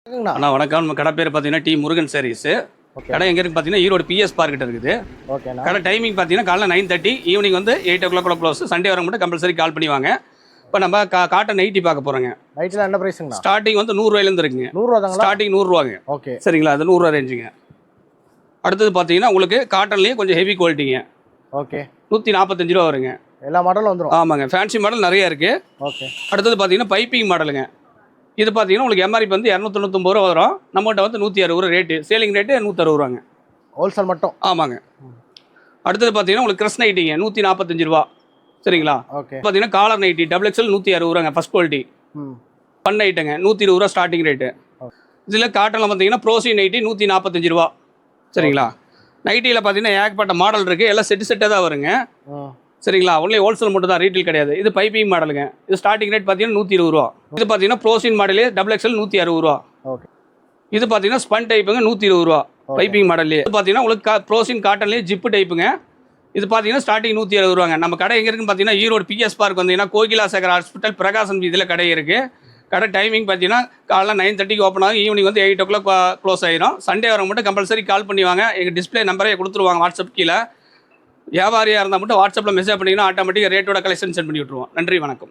அண்ணா வணக்கம். நம்ம கடை பேர் பார்த்தீங்கன்னா டி முருகன் சாரீஸு. கடை எங்கே இருக்குது பார்த்தீங்கன்னா ஈரோடு பிஎஸ் பார்க் கிட்ட இருக்குது. கடை டைமிங் பார்த்தீங்கன்னா காலைல 9:30, ஈவினிங் வந்து 8 o'clock க்ளோஸ். சண்டே வர மட்டும் கம்பல்சரி கால் பண்ணி வாங்க. இப்போ நம்ம காட்டன் நைட்டி பார்க்க போகிறோங்க. நைட்டில் என்ன ப்ரைஸுங்க? ஸ்டார்டிங் வந்து 100 ரூபாயிலேருந்து இருக்குங்க. 100 ரூபா? ஸ்டார்டிங் 100 ரூபாங்க. ஓகே, சரிங்களா? அது 100 ரூபா ரேஞ்சுங்க. அடுத்தது பார்த்தீங்கன்னா உங்களுக்கு காட்டன்லேயே கொஞ்சம் ஹெவி குவாலிட்டிங்க. ஓகே, 145 ரூபா வருங்க. எல்லா மாடலும் வந்துடும். ஆமாங்க, ஃபேன்சி மாடல் நிறைய இருக்குது. ஓகே. அடுத்தது பார்த்தீங்கன்னா பைப்பிங் மாடலுங்க. இது பார்த்தீங்கன்னா உங்களுக்கு எம்ஆர்பி வந்து 299 ரூபா வரும். நம்மகிட்ட வந்து 160 ரூபா ரேட்டு. சேலிங் ரேட்டு 160 ரூபாங்க. ஹோல்சேல் மட்டும்? ஆமாங்க. அடுத்தது பார்த்தீங்கன்னா உங்களுக்கு கிரஸ் நைட்டிங்க 145 ரூபா. சரிங்களா? ஓகே. பார்த்தீங்கன்னா காலர் நைட்டி XXL 160 ரூபாங்க. ஃபஸ்ட் குவாலிட்டி பண்ண ஐட்டங்க 120 ரூபா ஸ்டார்டிங் ரேட்டு. இதில் காட்டனில் பார்த்தீங்கன்னா ப்ரோசி நைட்டி 145 ரூபா. சரிங்களா? நைட்டியில் பார்த்தீங்கன்னா ஏகப்பட்ட மாடல் இருக்குது. எல்லாம் செட்டாக தான் வருங்க. சரிங்களா? ஒன்லி ஹோல்சேல் மட்டும் தான், ரீட்டில் கிடையாது. இது பைப்பிங் மாடலுங்க. இது ஸ்டார்டிங் ரேட் பார்த்தீங்கன்னா 120 ரூபா. இது பார்த்தீங்கன்னா ப்ரோசின் மாடலே XXL 160 ரூபா. ஓகே. இது பார்த்தீங்கன்னா ஸ்பன் டைப்புங்க 120 ரூபா. பைப்பிங் மாடல்லே. இது பார்த்தீங்கன்னா உங்களுக்கு ப்ரோசின் காட்டன்லேயே ஜிப்பு டைப்புங்க. இது பார்த்தீங்கன்னா ஸ்டார்டிங் 170 ரூபாங்க. நம்ம கடை எங்கே இருக்குன்னு பார்த்தீங்கன்னா ஈரோடு பிஎஸ் பார்க் வந்தீங்கன்னா கோகிலா சேகர் ஹாஸ்பிட்டல் பிரகாசம் இதில் கடை இருக்குது. கடை டைமிங் பார்த்தீங்கன்னா காலைல 9:30 ஓப்பன் ஆகும். ஈவினிங் வந்து 8 o'clock க்ளோஸ் ஆயிரும். சண்டே வர மட்டும் கம்பல்சரி கால் பண்ணுவாங்க. எங்கள் டிஸ்பிளே நம்பரே கொடுத்துருவாங்க வாட்ஸ்அப் கீழே. வியாபாரியாக இருந்தால் மட்டும் வாட்ஸ்அப்பில் மெசேஜ் பண்ணிங்கன்னா ஆட்டோமேட்டிக்காக ரேட்டோட கலெக்ஷன் சென்ட் பண்ணி விட்ருவோம். நன்றி, வணக்கம்.